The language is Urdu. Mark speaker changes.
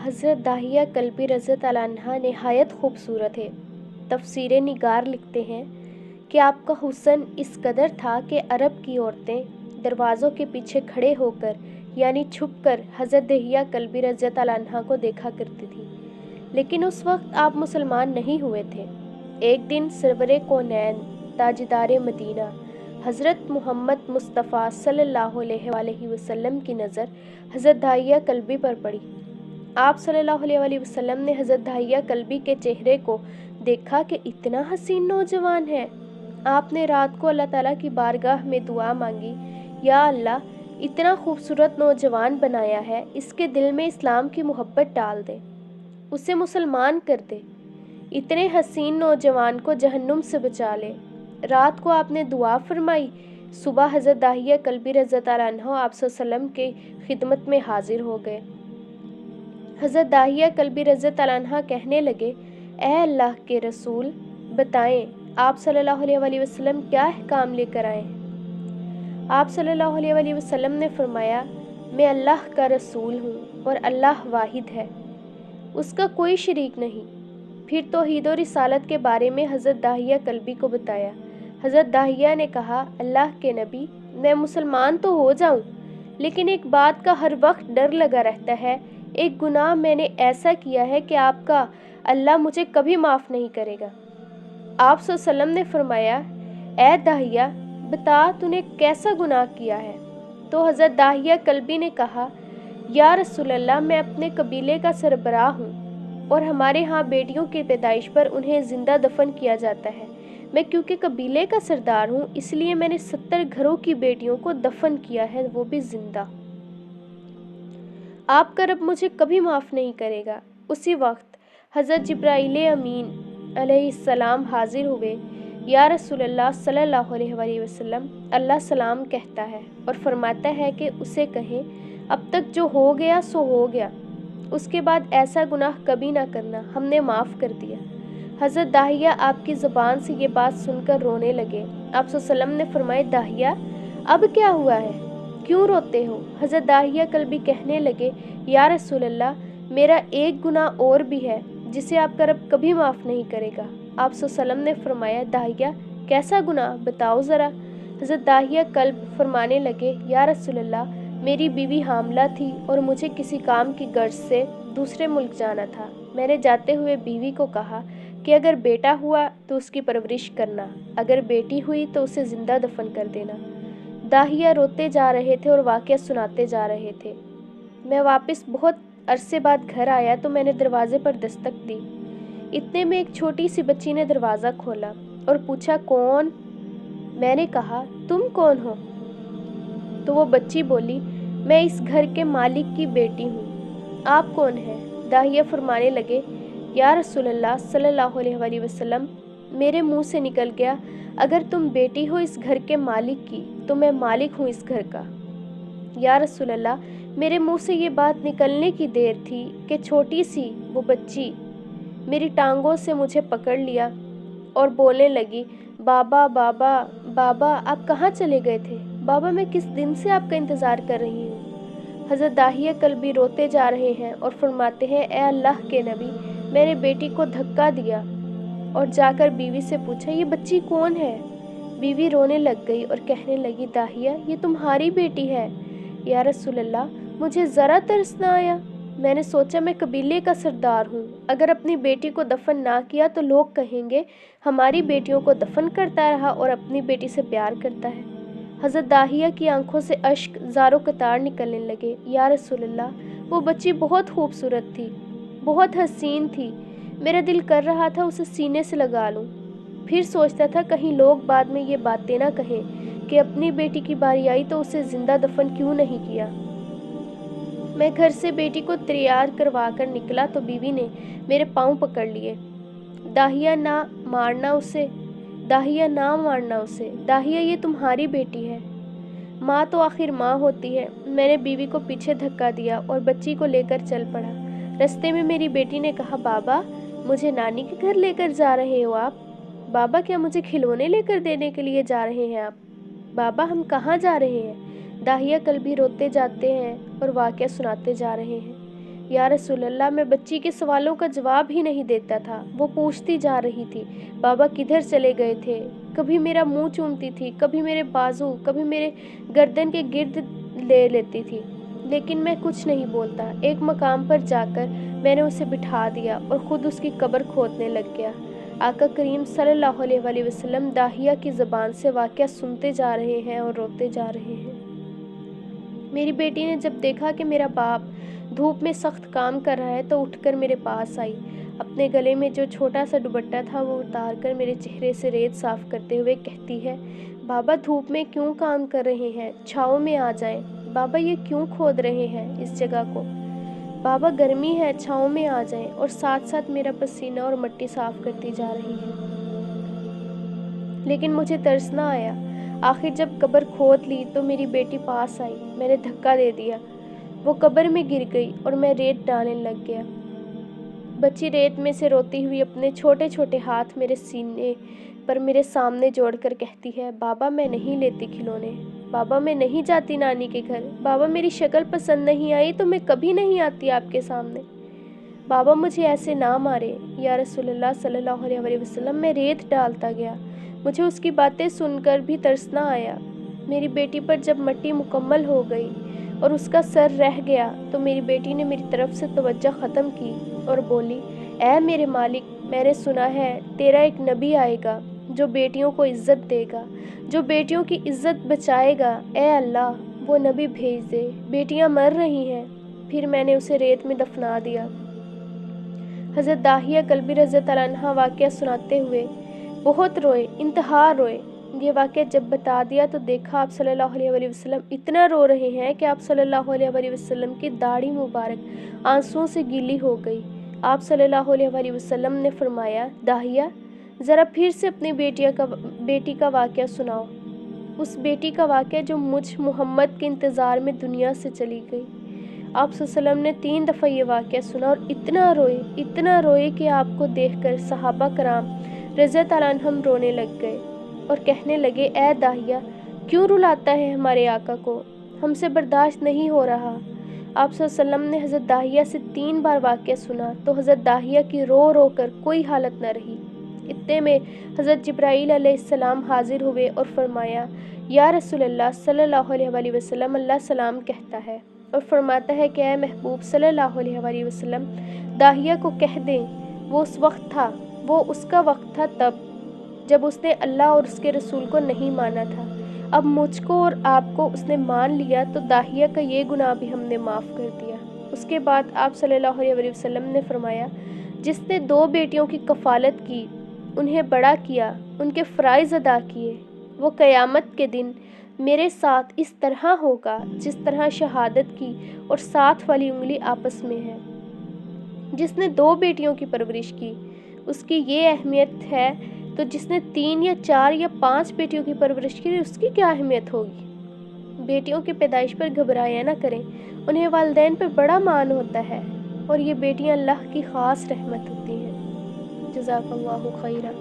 Speaker 1: حضرت داہیہ کلبی رضی اللہ عنہ نہایت خوبصورت ہے۔ تفسیر نگار لکھتے ہیں کہ آپ کا حسن اس قدر تھا کہ عرب کی عورتیں دروازوں کے پیچھے کھڑے ہو کر یعنی چھپ کر حضرت داہیہ کلبی رضی اللہ عنہ کو دیکھا کرتی تھی، لیکن اس وقت آپ مسلمان نہیں ہوئے تھے۔ ایک دن سرور کونین تاجدار مدینہ حضرت محمد مصطفیٰ صلی اللہ علیہ وآلہ وسلم کی نظر حضرت داہیہ کلبی پر پڑی۔ آپ صلی اللہ علیہ وآلہ وسلم نے حضرت داہیہ کلبی کے چہرے کو دیکھا کہ اتنا حسین نوجوان ہے۔ آپ نے رات کو اللہ تعالیٰ کی بارگاہ میں دعا مانگی، یا اللہ، اتنا خوبصورت نوجوان بنایا ہے، اس کے دل میں اسلام کی محبت ڈال دے، اسے مسلمان کر دے، اتنے حسین نوجوان کو جہنم سے بچا لے۔ رات کو آپ نے دعا فرمائی، صبح حضرت داہیہ کلبی رضی اللہ عنہ آپ صلی اللہ علیہ وسلم کی خدمت میں حاضر ہو گئے۔ حضرت داہیہ کلبی رضی اللہ عنہ کہنے لگے، اے اللہ کے رسول، بتائیں آپ صلی اللہ علیہ وآلہ وسلم کیا احکام لے کر آئے ہیں؟ آپ صلی اللہ علیہ وآلہ وسلم نے فرمایا، میں اللہ کا رسول ہوں اور اللہ واحد ہے، اس کا کوئی شریک نہیں۔ پھر توحید و رسالت کے بارے میں حضرت داہیہ کلبی کو بتایا۔ حضرت داہیہ نے کہا، اللہ کے نبی، میں مسلمان تو ہو جاؤں، لیکن ایک بات کا ہر وقت ڈر لگا رہتا ہے، ایک گناہ میں نے ایسا کیا ہے کہ آپ کا اللہ مجھے کبھی معاف نہیں کرے گا۔ آپ صلی اللہ علیہ وسلم نے فرمایا، اے داہیہ، بتا تو نے کیسا گناہ کیا ہے؟ تو حضرت داہیہ کلبی نے کہا، یا رسول اللہ، میں اپنے قبیلے کا سربراہ ہوں اور ہمارے ہاں بیٹیوں کی پیدائش پر انہیں زندہ دفن کیا جاتا ہے۔ میں کیونکہ قبیلے کا سردار ہوں، اس لیے میں نے 70 گھروں کی بیٹیوں کو دفن کیا ہے، وہ بھی زندہ۔ آپ کا رب مجھے کبھی معاف نہیں کرے گا۔ اسی وقت حضرت جبرائیل امین علیہ السلام حاضر ہوئے۔ یا رسول اللہ صلی اللہ علیہ وآلہ وسلم، اللہ سلام کہتا ہے اور فرماتا ہے کہ اسے کہیں، اب تک جو ہو گیا سو ہو گیا، اس کے بعد ایسا گناہ کبھی نہ کرنا، ہم نے معاف کر دیا۔ حضرت داہیہ آپ کی زبان سے یہ بات سن کر رونے لگے۔ آپ صلی اللہ علیہ وسلم نے فرمایا، داہیہ، اب کیا ہوا ہے؟ کیوں روتے ہو؟ حضرت داہیہ کلبی کہنے لگے، یا رسول اللہ، میرا ایک گناہ اور بھی ہے جسے آپ کا رب کبھی معاف نہیں کرے گا۔ آپ صلی اللہ علیہ وسلم نے فرمایا، داہیہ، کیسا گناہ؟ بتاؤ ذرا۔ حضرت داہیہ کلب فرمانے لگے، یا رسول اللہ، میری بیوی حاملہ تھی اور مجھے کسی کام کی غرض سے دوسرے ملک جانا تھا۔ میں نے جاتے ہوئے بیوی کو کہا کہ اگر بیٹا ہوا تو اس کی پرورش کرنا، اگر بیٹی ہوئی تو اسے زندہ دفن کر دینا۔ داہیہ روتے جا رہے تھے اور واقعہ سناتے جا رہے تھے۔ میں واپس بہت عرصے بعد گھر آیا تو میں نے دروازے پر دستک دی۔ اتنے میں ایک چھوٹی سی بچی نے دروازہ کھولا اور پوچھا، کون؟ میں نے کہا، تم کون ہو؟ تو وہ بچی بولی، میں اس گھر کے مالک کی بیٹی ہوں۔ آپ کون ہیں؟ داہیہ فرمانے لگے، یا رسول اللہ صلی اللہ علیہ وآلہ وسلم، میرے منہ سے نکل گیا، اگر تم بیٹی ہو اس گھر کے مالک کی تو میں مالک ہوں اس گھر کا۔ یا رسول اللہ، میرے منہ سے یہ بات نکلنے کی دیر تھی کہ چھوٹی سی وہ بچی میری ٹانگوں سے مجھے پکڑ لیا اور بولنے لگی، بابا بابا بابا، آپ کہاں چلے گئے تھے؟ بابا، میں کس دن سے آپ کا انتظار کر رہی ہوں۔ حضرت داہیہ کلبی روتے جا رہے ہیں اور فرماتے ہیں، اے اللہ کے نبی، میں نے بیٹی کو دھکا دیا اور جا کر بیوی سے پوچھا، یہ بچی کون ہے؟ بیوی رونے لگ گئی اور کہنے لگی، داہیہ، یہ تمہاری بیٹی ہے۔ یا رسول اللہ، مجھے ذرا ترس نہ آیا، میں نے سوچا میں قبیلے کا سردار ہوں، اگر اپنی بیٹی کو دفن نہ کیا تو لوگ کہیں گے ہماری بیٹیوں کو دفن کرتا رہا اور اپنی بیٹی سے پیار کرتا ہے۔ حضرت داہیہ کی آنکھوں سے اشک زار و قطار نکلنے لگے۔ یا رسول اللہ، وہ بچی بہت خوبصورت تھی، بہت حسین تھی، میرا دل کر رہا تھا اسے سینے سے لگا لوں۔ پھر سوچتا تھا کہیں لوگ بعد میں یہ باتیں نہ کہیں کہ اپنی بیٹی کی باری آئی تو اسے زندہ دفن کیوں نہیں کیا۔ میں گھر سے بیٹی کو تیار کروا کر نکلا تو بیوی نے میرے پاؤں پکڑ لیے، داہیہ نہ مارنا اسے، داہیہ نہ مارنا اسے، داہیہ یہ تمہاری بیٹی ہے۔ ماں تو آخر ماں ہوتی ہے۔ میں نے بیوی کو پیچھے دھکا دیا اور بچی کو لے کر چل پڑا۔ رستے میں میری بیٹی نے کہا، بابا، مجھے نانی کے گھر لے کر جا رہے ہو آپ؟ بابا، کیا مجھے کھلونے لے کر دینے کے لیے جا رہے ہیں آپ؟ بابا، ہم کہاں جا رہے ہیں؟ داہیہ کلبی روتے جاتے ہیں اور واقعہ سناتے جا رہے ہیں۔ یا رسول اللہ، میں بچی کے سوالوں کا جواب ہی نہیں دیتا تھا۔ وہ پوچھتی جا رہی تھی، بابا کدھر چلے گئے تھے؟ کبھی میرا منہ چومتی تھی، کبھی میرے بازو، کبھی میرے گردن کے گرد لے لیتی تھی، لیکن میں کچھ نہیں بولتا۔ ایک مقام پر جا کر میں نے اسے بٹھا دیا اور خود اس کی قبر کھودنے لگ گیا۔ آقا کریم صلی اللہ علیہ وآلہ وسلم داہیہ کی زبان سے واقعہ سنتے جا رہے ہیں اور روتے جا رہے ہیں۔ میری بیٹی نے جب دیکھا کہ میرا باپ دھوپ میں سخت کام کر رہا ہے تو اٹھ کر میرے پاس آئی۔ اپنے گلے میں جو چھوٹا سا دوپٹہ تھا وہ اتار کر میرے چہرے سے ریت صاف کرتے ہوئے کہتی ہے، بابا دھوپ میں کیوں کام کر رہے ہیں؟ چھاؤں میں آ جائیں۔ بابا یہ کیوں کھود رہے ہیں اس جگہ کو؟ بابا گرمی ہے، چھاؤں میں آ جائیں، اور ساتھ ساتھ میرا پسینہ اور مٹی صاف کرتی جا رہی ہے۔ لیکن مجھے ترس نہ آیا۔ آخر جب قبر کھود لی تو میری بیٹی پاس آئی، میں نے دھکا دے دیا، وہ قبر میں گر گئی اور میں ریت ڈالنے لگ گیا۔ بچی ریت میں سے روتی ہوئی اپنے چھوٹے چھوٹے ہاتھ میرے سینے پر میرے سامنے جوڑ کر کہتی ہے، بابا میں نہیں لیتی کھلونے، بابا میں نہیں جاتی نانی کے گھر، بابا میری شکل پسند نہیں آئی تو میں کبھی نہیں آتی آپ کے سامنے، بابا مجھے ایسے نہ مارے۔ یا رسول اللہ صلی اللہ علیہ وآلہ وسلم، میں ریت ڈالتا گیا، مجھے اس کی باتیں سن کر بھی ترس نہ آیا۔ میری بیٹی پر جب مٹی مکمل ہو گئی اور اس کا سر رہ گیا تو میری بیٹی نے میری طرف سے توجہ ختم کی اور بولی، اے میرے مالک، میں نے سنا ہے تیرا ایک نبی آئے گا جو بیٹیوں کو عزت دے گا، جو بیٹیوں کی عزت بچائے گا، اے اللہ وہ نبی بھیج دے، بیٹیاں مر رہی ہیں۔ پھر میں نے اسے ریت میں دفنا دیا۔ حضرت داہیہ کلبی رضی اللہ عنہ واقعہ سناتے ہوئے بہت روئے، انتہا روئے۔ یہ واقعہ جب بتا دیا تو دیکھا آپ صلی اللہ علیہ وآلہ وسلم اتنا رو رہے ہیں کہ آپ صلی اللہ علیہ وآلہ وسلم کی داڑھی مبارک آنسوؤں سے گیلی ہو گئی۔ آپ صلی اللہ علیہ وآلہ وسلم نے فرمایا، داہیہ ذرا پھر سے اپنی بیٹی کا واقعہ سناؤ، اس بیٹی کا واقعہ جو مجھ محمد کے انتظار میں دنیا سے چلی گئی۔ آپ صلی اللہ علیہ وسلم نے 3 دفعہ یہ واقعہ سنا اور اتنا روئے کہ آپ کو دیکھ کر صحابہ کرام رضی اللہ عنہم رونے لگ گئے اور کہنے لگے، اے داہیہ کیوں رلاتا ہے ہمارے آقا کو، ہم سے برداشت نہیں ہو رہا۔ آپ صلی اللہ علیہ وسلم نے حضرت داہیہ سے 3 بار واقعہ سنا تو حضرت داہیہ کی رو رو کر کوئی حالت نہ رہی۔ اتنے میں حضرت جبرائیل علیہ السلام حاضر ہوئے اور فرمایا، یا رسول اللہ صلی اللہ علیہ وآلہ وسلم، اللہ سلام کہتا ہے اور فرماتا ہے کہ اے محبوب صلی اللہ علیہ وآلہ وسلم، داہیہ کو کہہ دیں وہ اس کا وقت تھا تب جب اس نے اللہ اور اس کے رسول کو نہیں مانا تھا، اب مجھ کو اور آپ کو اس نے مان لیا تو داہیہ کا یہ گناہ بھی ہم نے معاف کر دیا۔ اس کے بعد آپ صلی اللہ علیہ وآلہ وسلم نے فرمایا، جس نے 2 بیٹیوں کی کفالت کی، انہیں بڑا کیا، ان کے فرائض ادا کیے، وہ قیامت کے دن میرے ساتھ اس طرح ہوگا جس طرح شہادت کی اور 7 والی انگلی آپس میں ہے۔ جس نے 2 بیٹیوں کی پرورش کی اس کی یہ اہمیت ہے تو جس نے 3 یا 4 یا 5 بیٹیوں کی پرورش کی اس کی کیا اہمیت ہوگی۔ بیٹیوں کی پیدائش پر گھبرایا نہ کریں، انہیں والدین پر بڑا مان ہوتا ہے اور یہ بیٹیاں اللہ کی خاص رحمت ہوتی ہیں۔ جزاک اللہ خیرہ۔